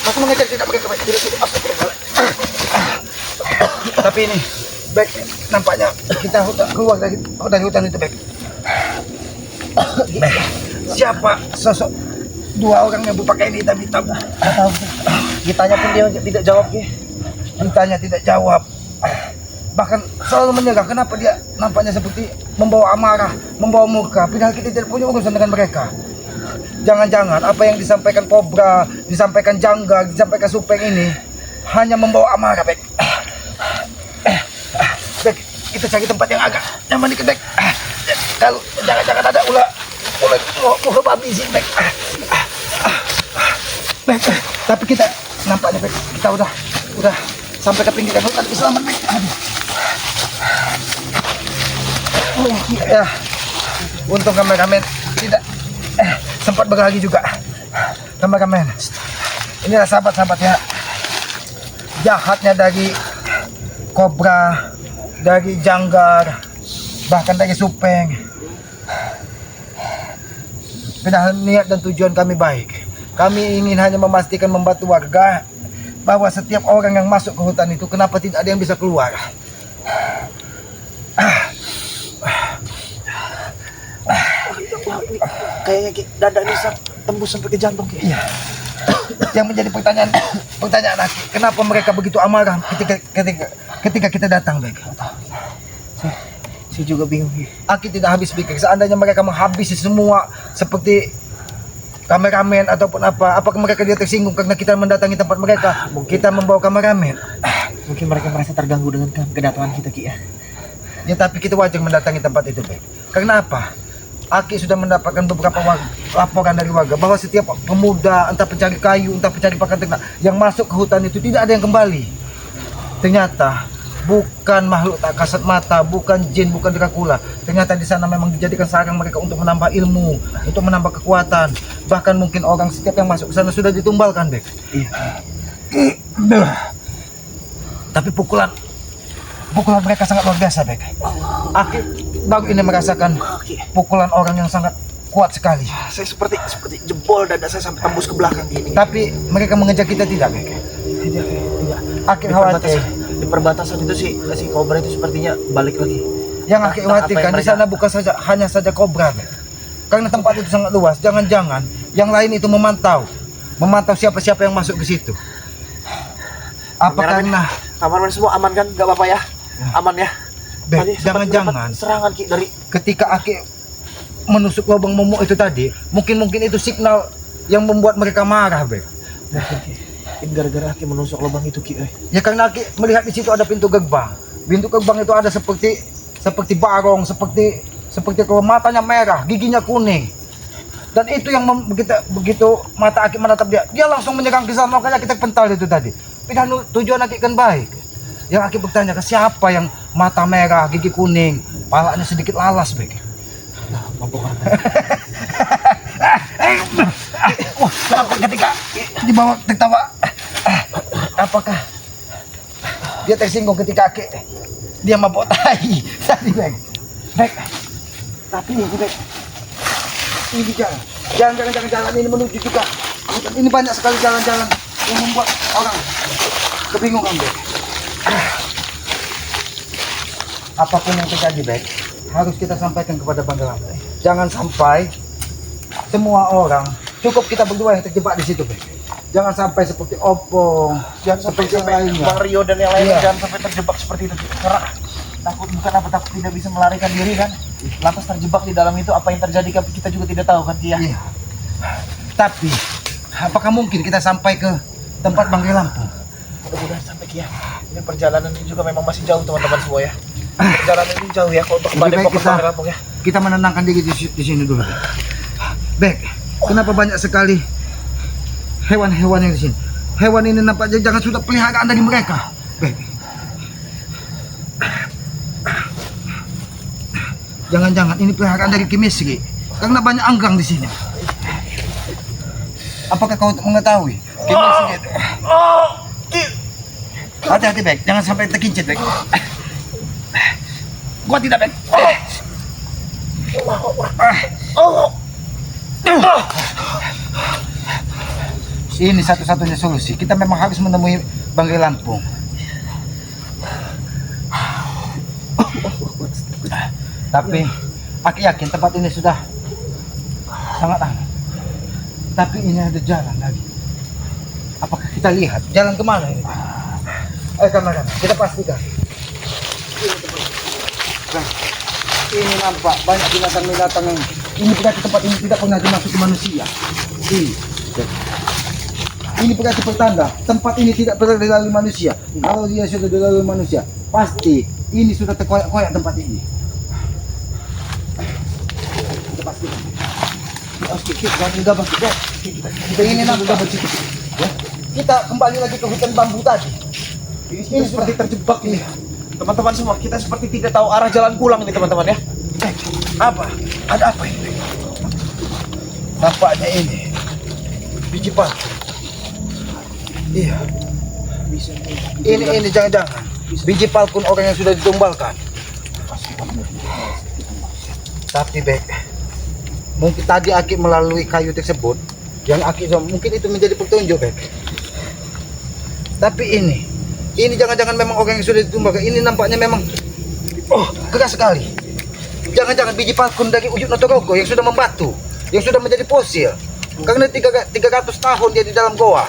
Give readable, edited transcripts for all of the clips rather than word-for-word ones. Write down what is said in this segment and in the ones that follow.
Aku mengejar tidak mereka, Bek. Tapi ini, Bek, nampaknya kita keluar dari hutan itu, Bek. Bek, siapa sosok dua orang yang berpakaian hitam-hitam? Tahu. Ditanya pun dia tidak jawab, Ki. Ditanya tidak jawab. Bahkan selalu menyerah. Kenapa dia nampaknya seperti membawa amarah, membawa murka, padahal kita tidak punya urusan dengan mereka. Jangan-jangan apa yang disampaikan Kobra, disampaikan Jangga, disampaikan Supeng ini hanya membawa amarah, Bek. Bek, kita cari tempat yang agak nyaman dikit, Bek. Kalau jangan-jangan ada ular babi sih, Bek. Bek, tapi kita nampaknya, Bek, kita udah sampai ke pinggiran hutan. Selamat, Bek. Ya, untung kameramen tidak sempat berlari juga. Kameramen, inilah sahabat-sahabat ya, jahatnya dari Kobra, dari Janggar, bahkan dari Supeng. Padahal niat dan tujuan kami baik. Kami ingin hanya memastikan, membantu warga bahwa setiap orang yang masuk ke hutan itu, kenapa tidak ada yang bisa keluar. Kayaknya Ki, dada ini tembus sampai ke jantung, Ki. Iya. Yang menjadi pertanyaan Aki, kenapa mereka begitu amarah ketika kita datang, Bek? Saya juga bingung, Ki. Aki tidak habis pikir. Seandainya mereka menghabisi semua seperti kameramen ataupun apakah mereka dia tersinggung karena kita mendatangi tempat mereka? Kita membawa kameramen. Mungkin mereka merasa terganggu dengan kedatangan kita, Ki, ya. Ya, tapi kita wajar mendatangi tempat itu, Bek. Karena apa? Aki sudah mendapatkan beberapa laporan dari warga bahwa setiap pemuda, entah pencari kayu, entah pencari pakan ternak, yang masuk ke hutan itu tidak ada yang kembali. Ternyata bukan makhluk tak kasat mata, bukan jin, bukan Dracula. Ternyata di sana memang dijadikan sarang mereka untuk menambah ilmu, untuk menambah kekuatan. Bahkan mungkin orang setiap yang masuk ke sana sudah ditumbalkan, Bek. Iya. Tapi pukulan mereka sangat luar biasa, Bek. Aki baru ini merasakan pukulan orang yang sangat kuat sekali. Saya seperti jempol dada saya sampai tembus ke belakang gini. Tapi mereka mengejar kita tidak, Bek? Tidak. Aki khawatir. Di perbatasan itu si Kobra itu sepertinya balik lagi. Yang Aki khawatirkan di sana bukan hanya saja Kobra, Bek. Karena tempat itu sangat luas. Jangan-jangan yang lain itu memantau siapa-siapa yang masuk ke situ. Apa karena kameramen semua aman kan? Gak apa-apa ya? Aman ya? Bek, jangan-jangan serangan, Ki, dari ketika Aki menusuk lubang momok itu tadi, mungkin itu signal yang membuat mereka marah, Bek. Mungkin gara-gara Aki menusuk lubang itu, Ki. Ya karena Aki melihat di situ ada pintu gerbang. Pintu gerbang itu ada seperti barong, seperti kalau matanya merah, giginya kuning. Dan itu yang begitu mata Aki menatap dia langsung menyerang ke sana, makanya kita pental itu tadi. Padahal tujuan Aki kan baik. Yang Aki bertanya ke siapa yang mata merah, gigi kuning, palanya sedikit lalas, Bek. Mabuk. Kenapa ketika dibawa tertawa? Apakah dia tersinggung ketika dia mabok tai tadi, Bek? Bek. Tapi ini, Bek. Ini jangan ini menuju juga. Ini banyak sekali jalan-jalan yang membuat orang kebingungan, Bek. Apapun yang terjadi, Bek, harus kita sampaikan kepada Bang Galang. Jangan sampai semua orang, cukup kita berdua yang terjebak di situ, Bek. Jangan sampai seperti Opong, jangan seperti yang lainnya. Bang Rio dan yang lainnya, Iya. jangan sampai terjebak seperti itu. Karena takut tidak bisa melarikan diri kan. Lantas terjebak di dalam itu, apa yang terjadi kita juga tidak tahu kan, Ki, ya. Iya. Tapi apakah mungkin kita sampai ke tempat Bang Lampung? Mudah-mudahan sampai, Ki, ya. Ini perjalanan ini juga memang masih jauh, teman-teman semua ya. Perjalanan ini jauh ya, kalau untuk kembali Lebih baik ke Lampung ya. kita menenangkan diri di sini dulu, Bek. Bek, kenapa banyak sekali hewan-hewan yang di sini? Hewan ini nampaknya jangan sudah peliharaan dari mereka, Bek. Jangan-jangan ini peliharaan dari Kimisri, karena banyak anggrang di sini. Apakah kau mengetahui? Kimisri itu. Hati-hati, Bek, jangan sampai terkincit, Bek. Gua tidak, Bek. Ini satu-satunya solusi. Kita memang harus menemui Bangkai Lampung. Tapi aku yakin tempat ini sudah sangat aman. Tapi ini ada jalan lagi. Apakah kita lihat jalan kemana ini? Ayo kameramen, kita pastikan. Nah, ini nampak banyak binatang-binatang yang ini berarti tempat ini tidak pernah dimasuki manusia. Ini berarti pertanda tempat ini tidak pernah dilalui manusia. Kalau dia sudah dilalui manusia, pasti ini sudah terkoyak-koyak tempat ini. Kita pastikan. Kita ini nampak. Ya. Kita kembali lagi ke hutan bambu tadi. Ini seperti terjebak ini. Teman-teman semua, kita seperti tidak tahu arah jalan pulang ini teman-teman ya. Apa? Ada apa ini? Nampaknya ini biji batu. Iya. Ini jangan-jangan biji palkun orang yang sudah ditumbalkan. Tapi Bek, mungkin tadi Aki melalui kayu tersebut, yang Aki mungkin itu menjadi petunjuk Bek. Tapi ini jangan-jangan memang orang yang sudah ditumbalkan. Ini nampaknya memang keras sekali. Jangan-jangan biji palkun dari Ujung Notorogo yang sudah membatu, yang sudah menjadi fosil. Karena 300 tahun dia di dalam goa.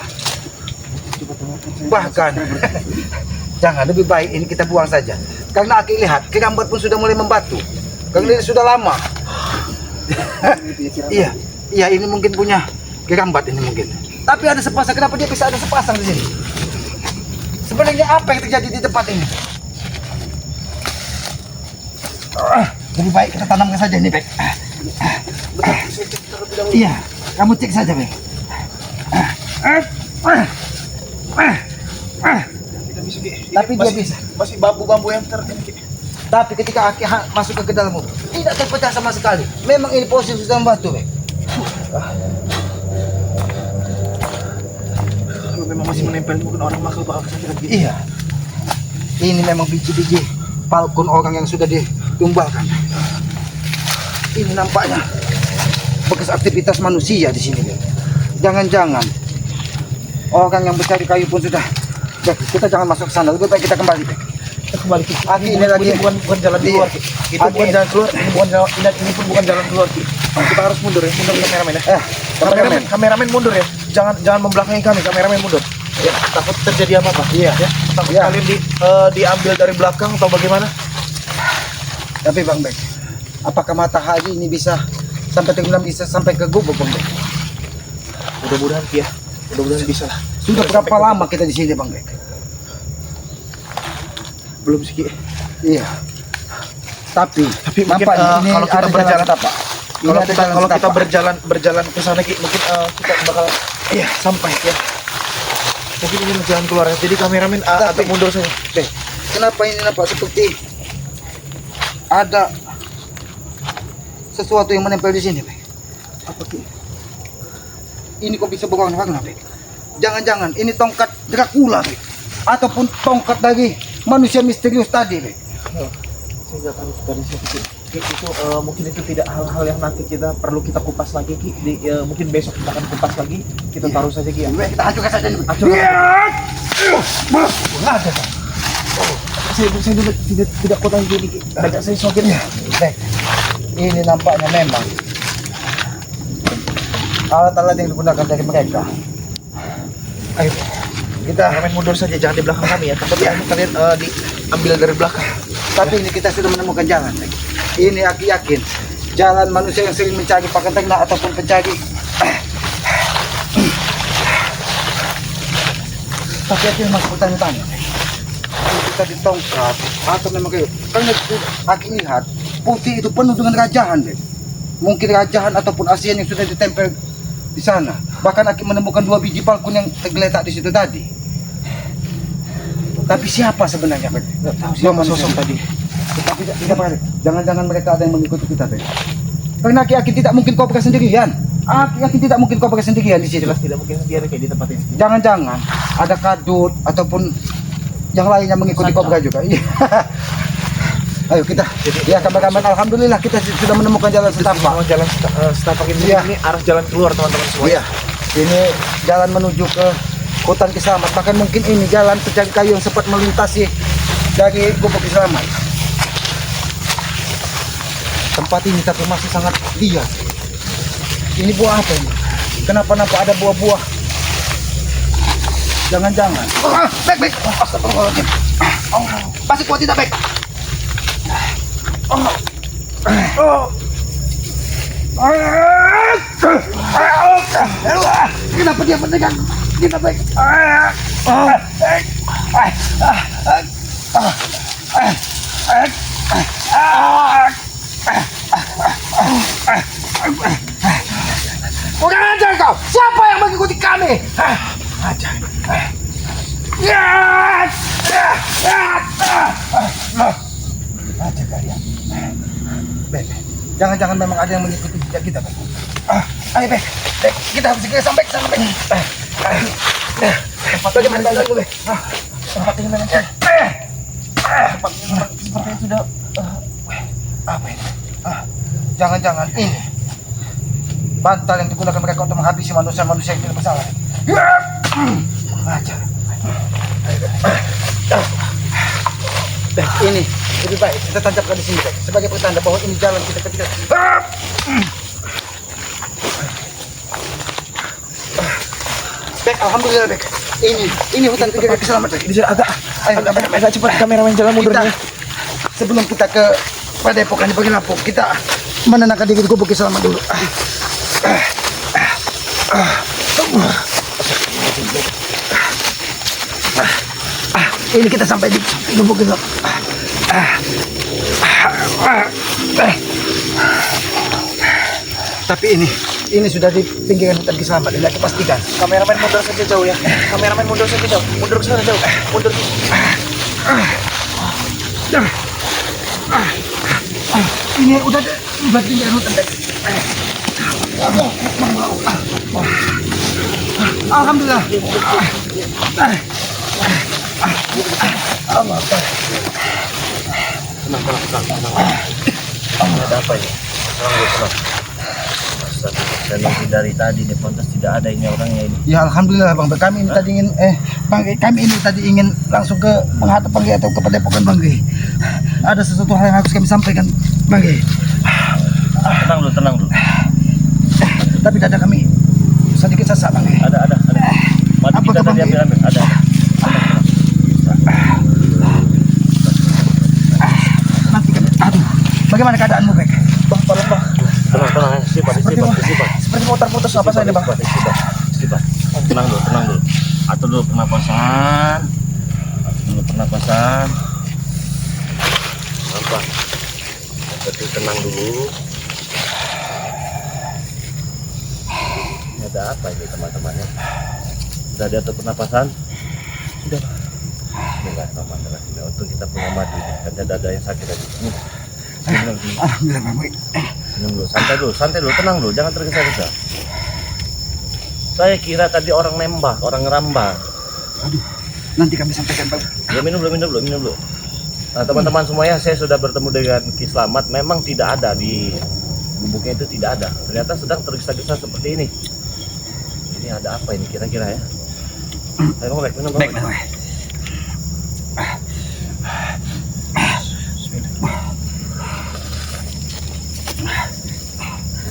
Bahkan jangan, lebih baik ini kita buang saja. Karena Aki lihat kerambat pun sudah mulai membatu. Karena ini sudah lama. Iya, ini mungkin punya kerambat ini mungkin. Tapi ada sepasang, kenapa dia bisa ada sepasang di sini? Sebenarnya apa yang terjadi di tempat ini? Lebih baik kita tanamkan saja ini, Bek. Iya, kamu cek saja, Bek. Tapi dia bisa. Masih bambu-bambu yang Tapi ketika Aki masuk ke dalam mobil, tidak terpecah sama sekali. Memang ini posisi sudah membatu, Bek. Kalau memang masih menempel mungkin orang bakal sakit lagi. Iya. Ini memang biji-biji palkun orang yang sudah ditumbalkan. Ini nampaknya bekas aktivitas manusia di sini, Bek. Jangan-jangan orang yang mencari kayu pun sudah. Bek, kita jangan masuk ke sana. Lebih baik kita kembali, Bek. Kita kembali ke Aki ini lagi bukan jalan keluar. Itu bukan jalan keluar. Ini pun bukan jalan keluar. Kita harus mundur ya, mundur kameramen ya. Kameramen mundur ya. Jangan membelakangi kami, kameramen mundur. Ya, takut terjadi apa-apa. Iya. Ya, takut Iya. kalian diambil dari belakang atau bagaimana? Tapi Bang Bek, apakah matahari ini bisa sampai tenggelam, bisa sampai ke gubuk, Bang Bek? Mudah-mudahan ya. Mudah-mudahan bisa lah. Sudah berapa lama kita di sini, Bang Bek? Belum sih. Iya. Tapi mungkin ini kalau kita ada berjalan jalan setapak. Ini ada jalan kalau kita setapak. berjalan ke sana mungkin kita bakal sampai ya. Mungkin ini jalan keluar ya. Jadi kameramen agak mundur saja. Bek, kenapa ini nampak seperti ada sesuatu yang menempel di sini, Bek? Apa sih? Ini kok bisa berwarna-warna, Bek? Jangan-jangan ini tongkat Dracula, Bek? Ataupun tongkat dari manusia misterius tadi, Bek? Saya nggak tahu dari situ. Itu mungkin itu tidak hal-hal yang nanti kita perlu kita kupas lagi Ki. Mungkin besok kita akan kupas lagi. Kita taruh saja Ki ya. Bek, kita hancurkan saja dulu. Hancurkan. Nggak ada, Bek. Saya tidak kuat lagi Ki. Agak saya semakin Bek, ini nampaknya memang alat-alat yang digunakan dari mereka. Ayo, kita kameramen mundur saja, jangan di belakang kami ya. Takutnya kalian diambil dari belakang. tapi ini kita sudah menemukan jalan, Bek. Ini Aki yakin jalan manusia yang sering mencari pakan ternak ataupun pencari. Tapi Aki masih bertanya-tanya. Kita ditongkat atau memang kayak karena Aki lihat putih itu penuh dengan rajahan, Bek. Mungkin rajahan ataupun ASEAN yang sudah ditempel di sana. Bahkan Aki menemukan 2 biji palkun yang tergeletak di situ tadi. Tapi siapa sebenarnya, Bek? Nggak tahu siapa sosok tadi. Tapi tidak Bek. Jangan-jangan mereka ada yang mengikuti kita, Bek. Karena Aki tidak mungkin kau pergi sendirian. Aki tidak mungkin kau pergi sendirian di situ. Jelas tidak mungkin dia kayak di tempat ini. Jangan-jangan ada kadut ataupun yang lainnya mengikuti kobra juga. Iya. Ayo kita. Ya kawan-kawan, alhamdulillah kita sudah menemukan jalan setapak. Jalan setapak ini, Iya. ini arah jalan keluar teman-teman semua. Iya. Ini jalan menuju ke hutan Kiselamat. Bahkan mungkin ini jalan pencari kayu yang sempat melintasi dari Gubuk Kiselamat. Tempat ini tapi masih sangat liar. Ini buah apa ini? Kenapa nampak ada buah-buah? Jangan-jangan. Baik. Astagfirullahaladzim. Masih kuat tidak, baik? Kenapa dia mendekat kita, baik? Udah ajar kau! Siapa yang mengikuti kami? Ajar. Ajar kalian. Bek, jangan-jangan memang ada yang mengikuti jejak kita, Bek. Ayo, Bek. Bek, kita harus segera sampai ke sana, Bek. Bagaimana dulu, Bek? Tempatnya mana? Sepertinya sudah... Apa ini? Jangan-jangan ini bantal yang digunakan mereka untuk menghabisi manusia-manusia yang tidak bersalah. Ajar. Bek, ini lebih baik kita tancapkan di sini, Bek, sebagai pertanda bahwa ini jalan kita ketika. Bek, alhamdulillah, Bek. Ini hutan ketika Kiselamat, Bek. Bisa agak cepat kameramen jalan mundur ya. Sebelum kita ke Padepokan di Bagi Lampung, kita menenangkan diri di Gubuk Kiselamat dulu. Ini kita sampai di Gubuk Kiselamat. Tapi ini sudah di pinggiran hutan Kiselamat, tidak dipastikan. Kameramen mundur saja jauh ya. Kameramen mundur saja jauh. Mundur ke sana jauh. Mundur. Ini udah di pinggiran hutan, Bek. Alhamdulillah. Tenang. Ada apa ini? Tenang. Dan dari tadi di Pontes tidak ada ini orangnya ini. Ya alhamdulillah, Bang. Kami ini tadi ingin kami ini tadi ingin langsung ke menghadap Bang Ge atau ke Padepokan Bang Ge. Ada sesuatu hal yang harus kami sampaikan, Bang Ge. Tenang dulu. Tapi dada kami sedikit sesak, Bang Ge. Ada. Mati Apa kita tuh, Bang? tadi ambil. Ada. Nanti kami. Aduh. Bagaimana keadaanmu, Bek? Bang, tolong bang. Tenang. Istighfar. Seperti motor putus apa saya ini bang? Istighfar. Tenang dulu. Atur dulu pernapasan. Nampak. Jadi tenang dulu. Ini ada apa ini teman-temannya? Sudah diatur pernapasan? Sudah. Enggak sama-sama. Untuk kita punya madu ini. Kan ada yang sakit tadi. Alhamdulillah, Bang Ge. Minum dulu, santai dulu, tenang dulu, jangan tergesa-gesa. Saya kira tadi orang nembak, orang ngerambak. Aduh. Nanti kami sampaikan, Bang. Ya minum dulu. Nah, teman-teman semuanya, saya sudah bertemu dengan Kiselamat. Memang tidak ada di gubuknya, itu tidak ada. Ternyata sedang tergesa-gesa seperti ini. Ini ada apa ini kira-kira ya? Ayo minum. Baik, Bang.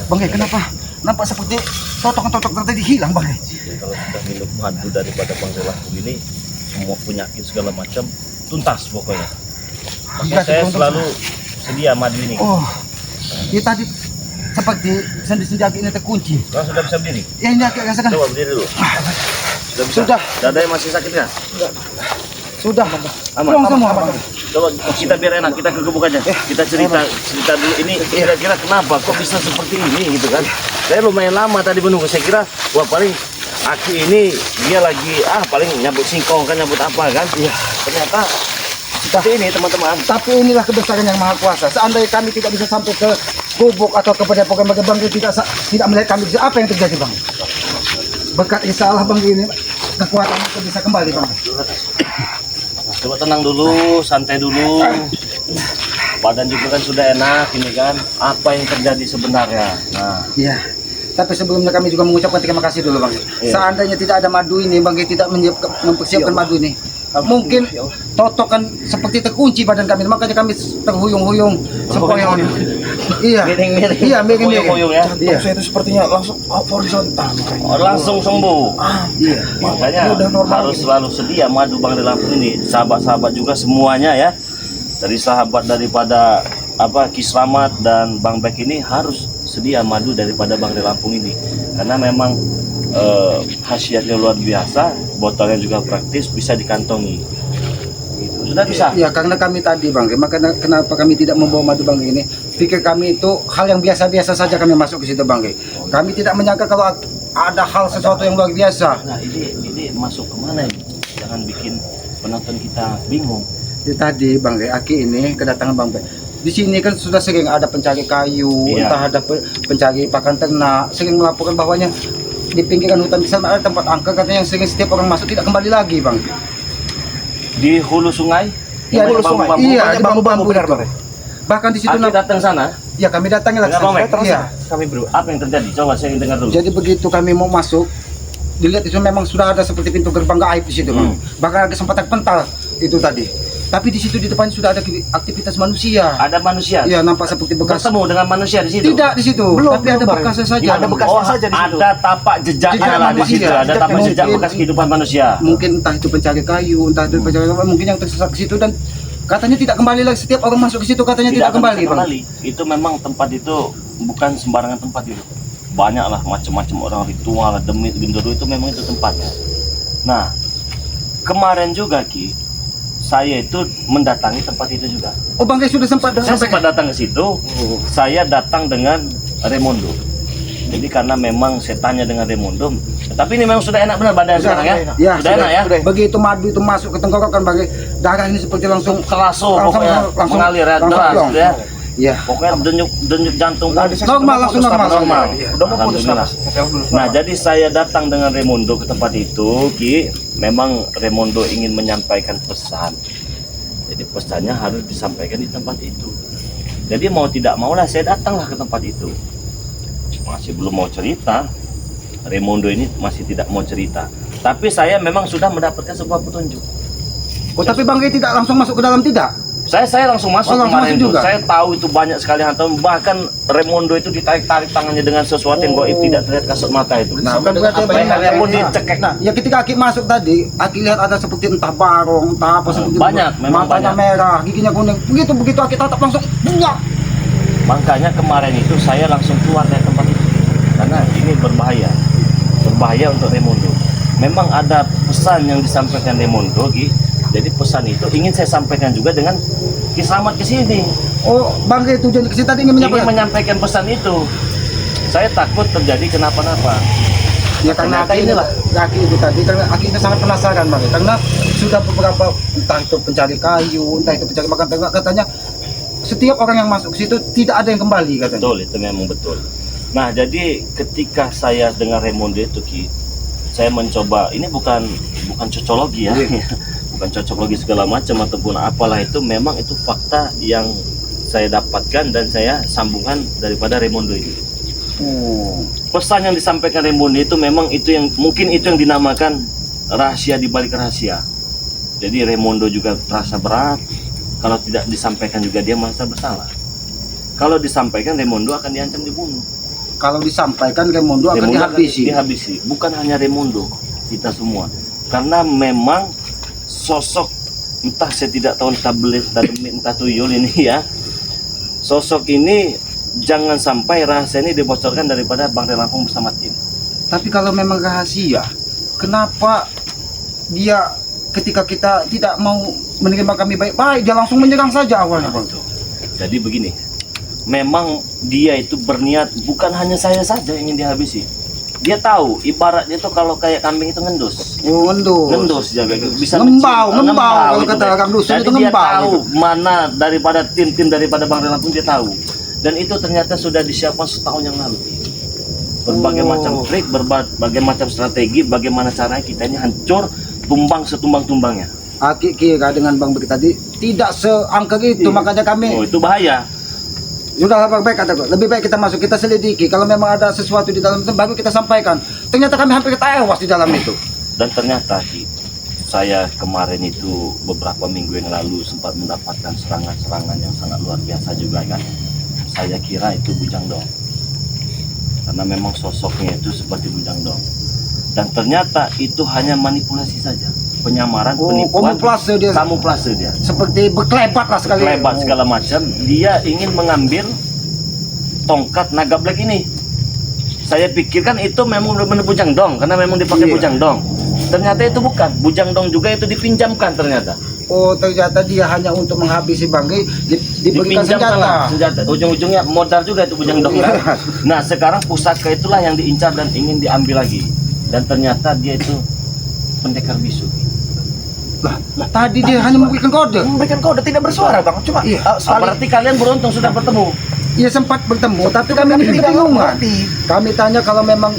Bang Ge, kenapa? Nampak seperti totok tadi hilang, Bang Ge. Jadi kalau sudah minum madu daripada Bangkai Lampung ini, semua penyakit segala macam tuntas pokoknya. Makanya saya selalu sedia madu ini. Oh, dia tadi seperti sendi-sendi ini terkunci. Kau sudah bisa berdiri? Ya ini agak rasakan. Coba berdiri dulu. Sudah bisa? Sudah. Dada yang masih sakit nggak? Sudah, Aman. Pulang semua, Bang. Coba kita biar enak, kita ke gubuk aja. Kita cerita dulu ini kira-kira kenapa kok bisa seperti ini gitu kan. Saya lumayan lama tadi menunggu, saya kira wah paling Aki ini dia lagi paling nyabut singkong kan, nyabut apa kan. Iya. Ternyata seperti ini teman-teman. Tapi inilah kebesaran yang Maha Kuasa. Seandainya kami tidak bisa sampai ke gubuk atau ke Padepokan Bang Ge, tidak melihat kami bisa, apa yang terjadi, Bang? Berkat insya Allah, Bang Ge, ini kekuatan itu bisa kembali, Bang. Coba tenang dulu, santai dulu. Badan juga kan sudah enak ini kan. Apa yang terjadi sebenarnya? Nah, Iya. Tapi sebelumnya kami juga mengucapkan terima kasih dulu Bang. Seandainya tidak ada madu ini, Bang tidak mempersiapkan madu ini, mungkin totokan seperti terkunci badan kami, makanya kami terhuyung-huyung sepoi. Iya, Miring-miring. iya miring-miring. Huyung-huyung ya. Jantung Iya. saya itu sepertinya langsung horizontal. Langsung sembuh. Iya. Makanya Ini udah normal harus ini. selalu sedia madu Bang Ade Lampung ini. Sahabat-sahabat juga semuanya ya. Dari sahabat daripada Ki Slamet dan Bang Bek ini harus sedia madu daripada Bang Ade Lampung ini. Karena memang khasiatnya luar biasa, botolnya juga praktis, bisa dikantongi. Gitu. Sudah bisa. Iya, karena kami tadi Bang, makanya kenapa kami tidak membawa madu Bang ini? Pikir kami itu hal yang biasa-biasa saja kami masuk ke situ Bang. Kami tidak menyangka kalau ada hal sesuatu yang luar biasa. Nah, ini masuk kemana ini? Jangan bikin penonton kita bingung. Jadi tadi Bang Aki ini kedatangan Bang di sini kan sudah sering ada pencari kayu, Iya. entah ada pencari pakan ternak, sering melaporkan bahwanya di pinggiran hutan di sana ada tempat angker katanya yang sering setiap orang masuk tidak kembali lagi Bang. Di hulu sungai? Iya, Yang di banyak sungai. bambu-bambu. Iya, Banyak di bambu-bambu benar, itu. Bang. Bahkan di situ Aki datang sana. ya kami datangi lah. Enggak apa-apa, Iya. Kami berdua. Apa yang terjadi? Coba saya ingin dengar dulu. Jadi begitu kami mau masuk, dilihat itu memang sudah ada seperti pintu gerbang gaib di situ Bang. Bahkan ada sempat terpental itu tadi. Tapi di situ di depan sudah ada aktivitas manusia. Ada manusia. Iya, nampak seperti bekas. Bertemu dengan manusia di situ. Tidak di situ, tapi ada bekasnya saja. Ada bekas. Oh, saja di situ. ada tapak jejaknya Jejak lah di manusia. situ. Ada tapak Mungkin- jejak bekas kehidupan manusia. Mungkin entah itu pencari kayu, entah itu pencari apa, mungkin yang tersesat ke situ dan katanya tidak kembali lagi. Setiap orang masuk ke situ katanya tidak, akan kembali, bisa Bang. kembali. Itu memang tempat itu bukan sembarangan tempat itu. Banyak lah macam-macam orang ritual, demit, gendero itu memang itu tempatnya. Nah, kemarin juga saya itu mendatangi tempat itu juga. Oh, Bang sudah sempat Saya sampai. sempat datang ke situ. Saya datang dengan Remondo. Jadi karena memang setannya dengan Remondo. Tapi ini memang sudah enak benar badan Sudah, sekarang ya. sudah Ya, Sudah enak ya. sudah. Begitu madu itu masuk ke tenggorokan bagi darah ini seperti langsung Kelaso Langsung- pokoknya langsung- mengalir ya, langsung deras plong. gitu ya. ya. Pokoknya denyut jantung Nah, pun di sini Normal, udah langsung putus normal. nafas. normal. Udah mau putus Alhamdulillah. nafas. Nah, jadi saya datang dengan Remondo ke tempat itu, memang Remondo ingin menyampaikan pesan. Jadi pesannya harus disampaikan di tempat itu. Jadi mau tidak maulah saya datanglah ke tempat itu. Masih belum mau cerita. Remondo ini masih tidak mau cerita. Tapi saya memang sudah mendapatkan sebuah petunjuk. Oh, tapi Bang tidak langsung masuk ke dalam tidak? Saya langsung masuk Oh, langsung kemarin masuk itu. juga? Saya tahu itu banyak sekali hantaman. Bahkan Remondo itu ditarik-tarik tangannya dengan sesuatu yang goib tidak terlihat kasat mata itu. Nah, bukan berarti Apa yang kalian pun dicekek. Nah, ya ketika Aki masuk tadi, Aki lihat ada seperti entah barong, entah apa seperti itu. banyak, memang Matanya banyak. merah, giginya kuning. Begitu Aki tatap langsung buang. Makanya kemarin itu saya langsung keluar dari tempat itu karena ini berbahaya untuk Remondo. Memang ada pesan yang disampaikan Remondo, jadi pesan itu ingin saya sampaikan juga dengan Ki Slamet ke sini. Oh, Bang tujuan ke sini tadi ingin Ingin menyampaikan. menyampaikan pesan itu. Saya takut terjadi kenapa-napa. Ya karena Ternyata Aki ini, inilah. Aki itu tadi karena Aki itu sangat penasaran Bang, karena sudah beberapa entah itu pencari kayu, entah itu pencari makan ternak, katanya setiap orang yang masuk ke situ tidak ada yang kembali katanya. Betul, itu memang betul. Nah, jadi ketika saya dengar Remondo itu, saya mencoba, ini bukan cocologi ya, bukan cocologi segala macam ataupun apalah itu, memang itu fakta yang saya dapatkan dan saya sambungkan daripada Remondo ini. Oh. Pesan yang disampaikan Remondo itu memang itu yang mungkin itu yang dinamakan rahasia di balik rahasia. Jadi Remondo juga terasa berat, kalau tidak disampaikan juga dia merasa bersalah. Kalau disampaikan Remondo akan diancam dibunuh. Kalau disampaikan Remondo akan Remondo dihabisi. Bukan hanya Remondo, kita semua. Karena memang sosok entah saya tidak tahu entah belit, entah demit, entah tuyul ini ya. Sosok ini jangan sampai rahasia ini dibocorkan daripada Bang Ade Lampung bersama tim. Tapi kalau memang rahasia, kenapa dia ketika kita tidak mau menerima kami baik-baik, dia langsung menyerang saja awalnya, Bang? Jadi begini, memang dia itu berniat bukan hanya saya saja yang ingin dihabisi. Dia tahu, ibaratnya itu kalau kayak kambing itu ngendus. Oh, Ngendus jaga bisa Ngembau, mencium. ngembau kalau gitu, kata Bang. orang dusun Jadi itu dia ngembau tahu gitu. mana daripada tim daripada Bang Ade Lampung dia tahu. Dan itu ternyata sudah disiapkan setahun yang lalu. Berbagai macam trik, berbagai macam strategi, bagaimana caranya kita ini hancur, tumbang setumbang-tumbangnya. Aki kira dengan Bang Bek tadi tidak seangker itu, makanya kami Oh, itu bahaya. Sudah baik kataku. Lebih baik kita masuk, kita selidiki. Kalau memang ada sesuatu di dalam itu, baru kita sampaikan. Ternyata kami hampir tewas di dalam itu. Dan ternyata Ki, saya kemarin itu beberapa minggu yang lalu sempat mendapatkan serangan-serangan yang sangat luar biasa juga kan. Saya kira itu Bujang Dong. Karena memang sosoknya itu seperti Bujang Dong. Dan ternyata itu hanya manipulasi saja. Penyamaran, penipuan, kamuflase dia. Seperti berkelebat lah sekali. Berkelebat segala macam. Dia ingin mengambil tongkat naga black ini. Saya pikirkan itu memang benar-benar Bujang Dong, karena memang dipakai Bujang Dong. Ternyata itu bukan. Bujang Dong juga itu dipinjamkan ternyata. Oh, ternyata dia hanya untuk menghabisi Bangke, diberikan senjata. Senjata. Ujung-ujungnya modal juga itu Bujang Dong. Kan? Nah, sekarang pusaka itulah yang diincar dan ingin diambil lagi. Dan ternyata dia itu pendekar bisu. Lah, tadi dia hanya memberikan kode. Memberikan kode, tidak bersuara bang. Cuma Berarti kalian beruntung sudah bertemu. Iya sempat bertemu, tapi kami ini kebingungan. Kami tanya kalau memang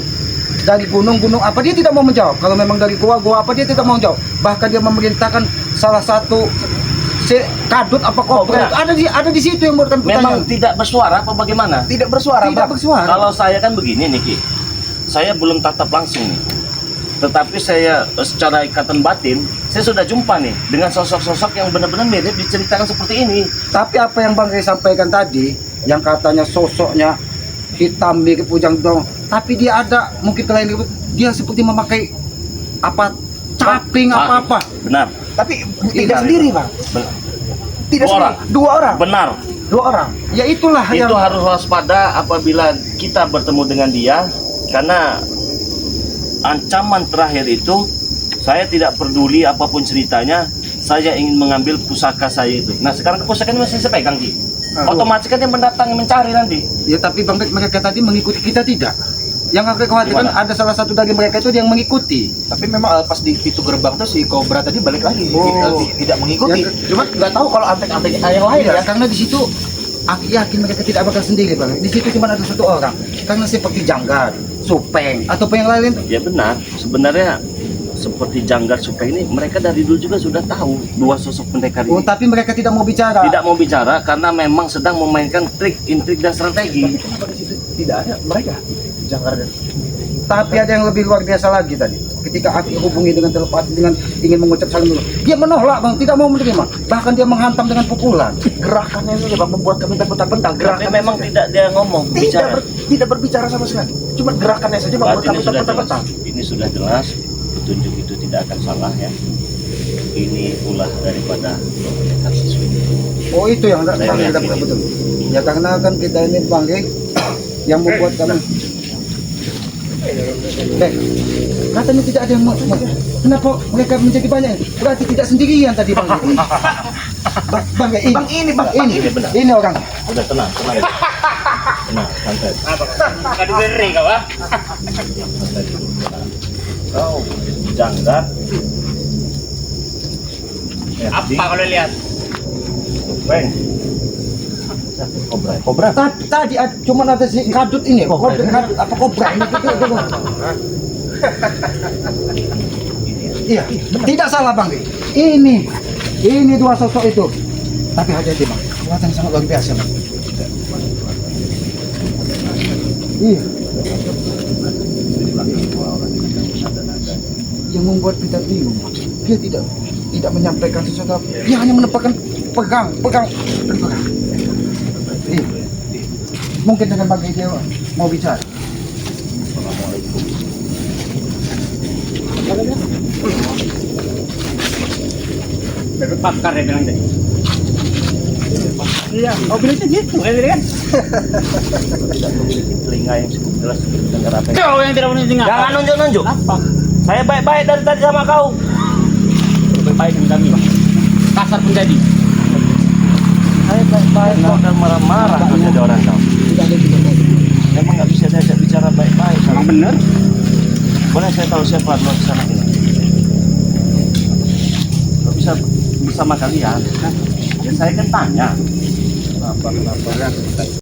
dari gunung apa, dia tidak mau menjawab. Kalau memang dari gua apa, dia tidak mau menjawab. Bahkan dia memerintahkan salah satu kadut apa kobra ada di situ yang memberikan pertanyaan. Memang tidak bersuara apa bagaimana? tidak bersuara Tidak bang. bersuara. Kalau saya kan begini nih Ki, saya belum tatap langsung nih. Tetapi saya secara ikatan batin, saya sudah jumpa nih dengan sosok-sosok yang benar-benar mirip diceritakan seperti ini. Tapi apa yang Bang Rey sampaikan tadi, yang katanya sosoknya hitam mirip Bujang Dong, tapi dia ada mungkin lain, dia seperti memakai apa caping apa-apa. Benar. Tapi tidak sendiri bang. Benar. Tidak Dua orang. sendiri. Dua orang. Benar. Dua orang. Ya itulah Itu yang harus waspada apabila kita bertemu dengan dia, karena ancaman terakhir itu saya tidak peduli apapun ceritanya, saya ingin mengambil pusaka saya itu. Nah sekarang pusaka ini masih saya pegang Ki. Otomatis kan dia mendatang mencari nanti. ya, tapi Bang Rey, mereka tadi mengikuti kita tidak. Yang aku khawatirkan ada salah satu dari mereka itu yang mengikuti. Tapi memang pas di pintu gerbang tuh si Cobra tadi balik lagi. Tidak mengikuti. Ya, Cuma nggak tahu kalau antek-antek yang lain Ya, ya. karena di situ aku yakin mereka tidak bakal sendiri Bang. Di situ cuma ada satu orang. Karena seperti Janggar, Supeng atau yang lain. Ya benar, sebenarnya seperti Janggar Supeng ini mereka dari dulu juga sudah tahu dua sosok pendekar Oh, ini. tapi mereka tidak mau bicara. Tidak mau bicara karena memang sedang memainkan trik, intrik dan strategi. Kenapa di situ tidak ada mereka? Janggar dan Tapi ada yang lebih luar biasa lagi tadi. Ketika Aki hubungi dengan telepati dengan ingin mengucap salam dulu, dia menolak Bang, tidak mau menerima. Bahkan dia menghantam dengan pukulan. gerakannya ini bang membuat kami terbentak-bentak. Tapi Gerakan memang tidak dia ngomong, bicara. tidak berbicara sama sekali. Cuma gerakannya saja membuat Berarti kami ini sudah jelas. terbentak-bentak. Ini sudah jelas, petunjuk itu tidak akan salah ya. Ini ulah daripada pendekar siswi. Oh, itu yang Saya Bang yakin dapat itu. betul. Ya karena kan kita ini Bang yang membuat kami. Katanya tidak ada yang kenapa mereka menjadi banyak? Berarti tidak sendirian tadi Bang. Bang, ini. Bang, ini, Bang. Ini benar. Ini orang. Udah tenang. Tenang, santai. Kadu beri kau ah. Kau Janggar. Apa kalau lihat? Supeng. Kobra. Tadi cuma ada si kadut ini, kadut apa kobra ini gitu. Iya, tidak salah Bang. Ini dua sosok itu. Tapi hati-hati Bang, kelihatan sangat luar biasa Bang. Iya. Yang membuat kita bingung, dia tidak menyampaikan sesuatu, dia hanya menempatkan pegang. Iya. Mungkin dengan bagi dia mau bicara. Pakar dia bilang tadi. Iya, oh bilangnya gitu kan? Tidak memiliki telinga yang cukup jelas untuk mendengar apa yang... Kau yang tidak mendengar. Jangan nunjuk-nunjuk. Apa? Saya baik-baik dari tadi sama kau. Lebih baik dengan kami bang. Kasar pun jadi. Saya baik-baik kau dan marah-marah kalau jadi orang kau. Memang nggak bisa diajak bicara baik-baik. Emang bener? Boleh saya tahu siapa luar sana ini? Kau bisa bersama kalian? Ya saya kan tanya. Kenapa